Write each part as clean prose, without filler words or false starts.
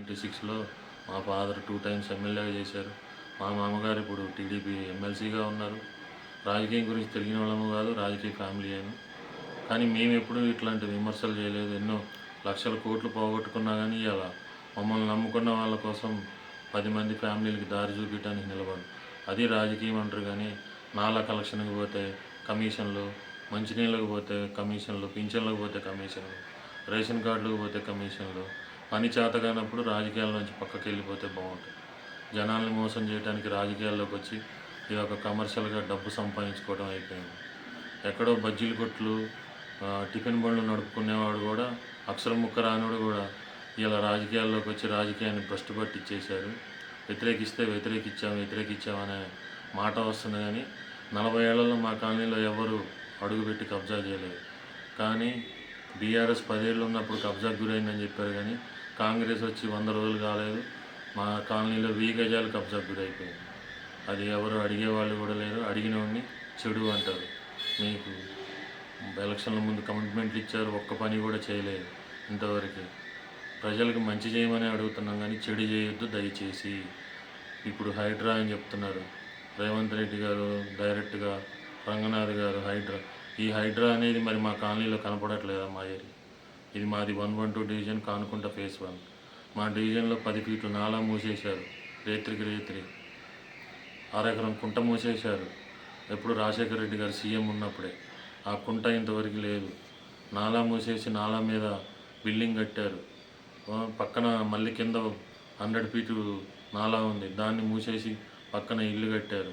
96లో మా father 2 times ఎమ్మెల్యేగా చేశారు. మా మామగారు ఇప్పుడు టీడీపీ ఎమ్మెల్సీగా ఉన్నారు. రాజకీయం గురించి తెలియని వాళ్ళము కాదు, రాజకీయ ఫ్యామిలీ అని. కానీ మేమెప్పుడూ ఇట్లాంటి విమర్శలు చేయలేదు. ఎన్నో లక్షల కోట్లు పోగొట్టుకున్నా కానీ ఇలా మమ్మల్ని నమ్ముకున్న వాళ్ళ కోసం 10 మంది ఫ్యామిలీలకి దారి చూపించడానికి నిలబడి అది రాజకీయం అంటారు. కానీ నాలా కలెక్షన్కి పోతే కమిషన్లు, మంచినీళ్ళకి పోతే కమిషన్లు, పింఛన్లకు పోతే కమిషన్లు, రేషన్ కార్డులకు పోతే కమిషన్లు. పని చేతగానప్పుడు రాజకీయాల నుంచి పక్కకి వెళ్ళిపోతే బాగుంటుంది. జనాల్ని మోసం చేయడానికి రాజకీయాల్లోకి వచ్చి ఇది ఒక కమర్షియల్గా డబ్బు సంపాదించుకోవడం అయిపోయింది. ఎక్కడో బజ్జీలు కొట్లు, టిఫిన్ బండ్లు నడుపుకునేవాడు కూడా, అక్షరం ముక్క రానివాడు కూడా ఇలా రాజకీయాల్లోకి వచ్చి రాజకీయాన్ని భ్రష్టు పట్టించేశారు. వ్యతిరేకిస్తే వ్యతిరేకించామనే మాట వస్తుంది. కానీ 40 ఏళ్లలో మా కాలనీలో ఎవరు అడుగుపెట్టి కబ్జా చేయలేదు. కానీ బీఆర్ఎస్ 10 ఏళ్ళు ఉన్నప్పుడు కబ్జాకు గురైందని చెప్పారు. కానీ కాంగ్రెస్ వచ్చి 100 రోజులు కాలేదు, మా కాలనీలో 1000 గజాలు కబ్జాకు గురైపోయింది. అది ఎవరు అడిగేవాళ్ళు కూడా లేరు. అడిగిన వాడిని చెడు అంటారు. మీకు ఎలక్షన్ల ముందు కమిట్మెంట్లు ఇచ్చారు, ఒక్క పని కూడా చేయలేదు ఇంతవరకు. ప్రజలకు మంచి చేయమని అడుగుతున్నాం కానీ చెడు చేయొద్దు దయచేసి. ఇప్పుడు హైడ్రా అని చెప్తున్నారు రేవంత్ రెడ్డి గారు, డైరెక్ట్గా రంగనాథ్ గారు. ఈ హైడ్రా అనేది మరి మా కాలనీలో కనపడట్లేదా? మా ఏరియా ఇది మాది 112 డివిజన్, కానుకుంట ఫేస్ 1. మా డివిజన్లో 10 ఫీట్లు నాలా మూసేశారు. రేత్రి అరెకరం కుంట మూసేశారు. ఎప్పుడు రాజశేఖర రెడ్డి గారు సీఎం ఉన్నప్పుడే. ఆ కుంట ఇంతవరకు లేదు. నాలా మూసేసి నాలా మీద బిల్డింగ్ కట్టారు. పక్కన మళ్ళీ కింద 100 ఫీటు నాలా ఉంది, దాన్ని మూసేసి పక్కన ఇల్లు కట్టారు.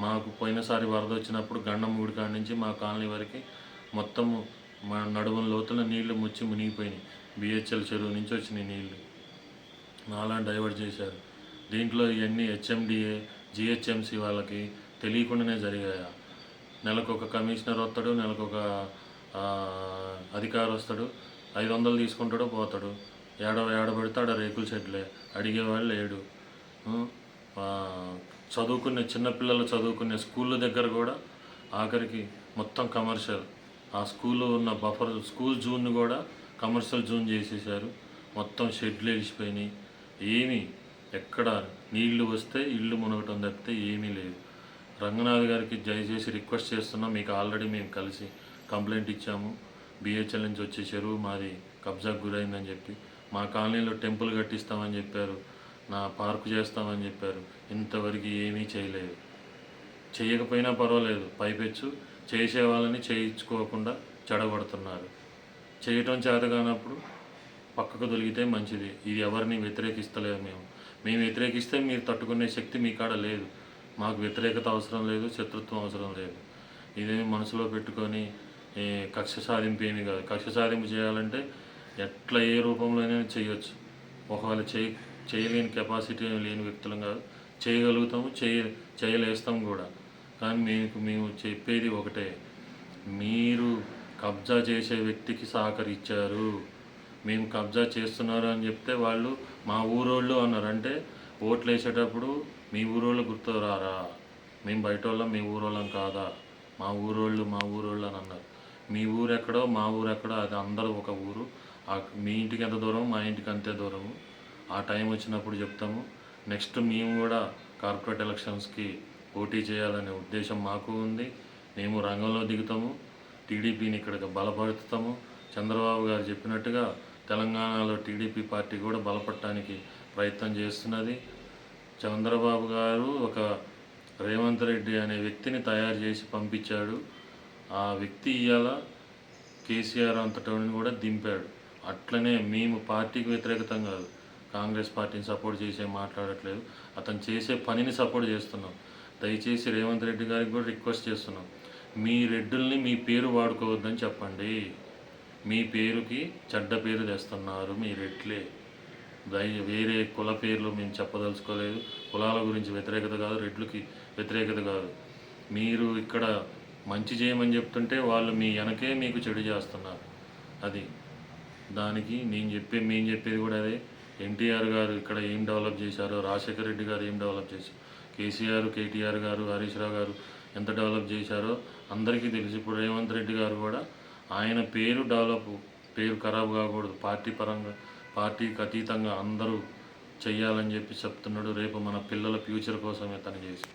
మాకు పోయినసారి వరద వచ్చినప్పుడు గండమూడి కాడి నుంచి మా కాలనీ వరకు మొత్తం మా నడుముల లోతుల నీళ్లు మునిగిపోయినాయి. బిహెచ్ఎల్ చెరువు నుంచి వచ్చినాయి నీళ్లు. నాలా డైవర్ట్ చేశారు. దీంట్లో ఇవన్నీ హెచ్ఎండిఏ, జిహెచ్ఎంసి వాళ్ళకి తెలియకుండానే జరిగాయా? నెలకొక కమిషనర్ వస్తాడు, నెలకొక అధికారి వస్తాడు, 500 తీసుకుంటాడో పోతాడు. ఏడబెడతాడు రేకుల షెడ్లే. అడిగేవాళ్ళు లేడు. చదువుకునే చిన్నపిల్లలు చదువుకునే స్కూళ్ళ దగ్గర కూడా ఆఖరికి మొత్తం కమర్షియల్. ఆ స్కూల్లో ఉన్న బఫర్ స్కూల్ జూన్ని కూడా కమర్షియల్ జూన్ చేసేసారు. మొత్తం షెడ్లు వేసిపోయినాయి. ఏమీ ఎక్కడ నీళ్లు వస్తే ఇల్లు మునగటం తప్పితే ఏమీ లేదు. రంగనాథ్ గారికి దయచేసి రిక్వెస్ట్ చేస్తున్నాం. మీకు ఆల్రెడీ మేము కలిసి కంప్లైంట్ ఇచ్చాము. బిహెచ్ఎల్ నుంచి వచ్చే చెరువు మాది కబ్జాకు గురైందని చెప్పి, మా కాలనీలో టెంపుల్ కట్టిస్తామని చెప్పారు, నా పార్కు చేస్తామని చెప్పారు. ఇంతవరకు ఏమీ చేయలేదు. చేయకపోయినా పర్వాలేదు, పైపెచ్చు చేసే వాళ్ళని చేయించుకోకుండా చెడగొడుతున్నారు. చేయటం చేత కానప్పుడు పక్కకు తొలిగితే మంచిది. ఇది ఎవరిని వ్యతిరేకిస్తలేదు. మేము వ్యతిరేకిస్తే మీరు తట్టుకునే శక్తి మీ కాడ లేదు. మాకు వ్యతిరేకత అవసరం లేదు, శత్రుత్వం అవసరం లేదు. ఇదేమి మనసులో పెట్టుకొని కక్ష సాధింపు ఏమీ కాదు. కక్ష సాధింపు చేయాలంటే ఎట్లా ఏ రూపంలోనైనా చేయొచ్చు. ఒకవేళ చేయలేని కెపాసిటీ లేని వ్యక్తులం కాదు, చేయగలుగుతాము, చేయలేస్తాము కూడా. కానీ మేము చెప్పేది ఒకటే, మీరు కబ్జా చేసే వ్యక్తికి సహకరించారు. మేము కబ్జా చేస్తున్నారు అని చెప్తే వాళ్ళు మా ఊరోళ్ళు అన్నారు. అంటే ఓట్లు వేసేటప్పుడు మీ ఊరోళ్ళు గుర్తు రారా? మేము బయట వాళ్ళం, మీ ఊరోళ్ళం కాదా? మా ఊరోళ్ళు అని అన్నారు. మీ ఊరు ఎక్కడో మా ఊరు ఎక్కడో అది అందరూ ఒక ఊరు. మీ ఇంటికి ఎంత దూరం, మా ఇంటికి అంతే దూరము. ఆ టైం వచ్చినప్పుడు చెప్తాము. నెక్స్ట్ మేము కూడా కార్పొరేట్ ఎలక్షన్స్కి పోటీ చేయాలనే ఉద్దేశం మాకు ఉంది. మేము రంగంలో దిగుతాము, టీడీపీని ఇక్కడ బలపరుస్తాము. చంద్రబాబు గారు చెప్పినట్టుగా తెలంగాణలో టీడీపీ పార్టీ కూడా బలపడటానికి ప్రయత్నం చేస్తున్నది. చంద్రబాబు గారు ఒక రేవంత్ రెడ్డి అనే వ్యక్తిని తయారు చేసి పంపించాడు. ఆ వ్యక్తి ఇవాళ కేసీఆర్ అంతటిని కూడా దింపాడు. అట్లనే మేము పార్టీకి వ్యతిరేకతం కాదు, కాంగ్రెస్ పార్టీని సపోర్ట్ చేసే మాట్లాడట్లేదు, అతను చేసే పనిని సపోర్ట్ చేస్తున్నాం. దయచేసి రేవంత్ రెడ్డి గారికి కూడా రిక్వెస్ట్ చేస్తున్నాం, మీ రెడ్డుల్ని మీ పేరు వాడుకోవద్దని చెప్పండి. మీ పేరుకి చెడ్డ పేరు తెస్తున్నారు మీ రెడ్లే. వేరే కుల పేర్లు మేము చెప్పదలుచుకోలేదు. కులాల గురించి వ్యతిరేకత కాదు, రెడ్లకి వ్యతిరేకత కాదు. మీరు ఇక్కడ మంచి చేయమని చెప్తుంటే వాళ్ళు మీ వెనకే మీకు చెడు చేస్తున్నారు. అది దానికి మేము చెప్పేది కూడా అదే. ఎన్టీఆర్ గారు ఇక్కడ ఏం డెవలప్ చేశారో, రాజశేఖర రెడ్డి గారు ఏం డెవలప్ చేశారు, కేసీఆర్, కేటీఆర్ గారు, హరీష్ రావు గారు ఎంత డెవలప్ చేశారో అందరికీ తెలుసు. ఇప్పుడు రేవంత్ రెడ్డి గారు కూడా ఆయన పేరు ఖరాబ్ కాకూడదు, పార్టీ పరంగా పార్టీకి అతీతంగా అందరూ చెయ్యాలని చెప్పి చెప్తున్నాడు. రేపు మన పిల్లల ఫ్యూచర్ కోసమే తను చేసి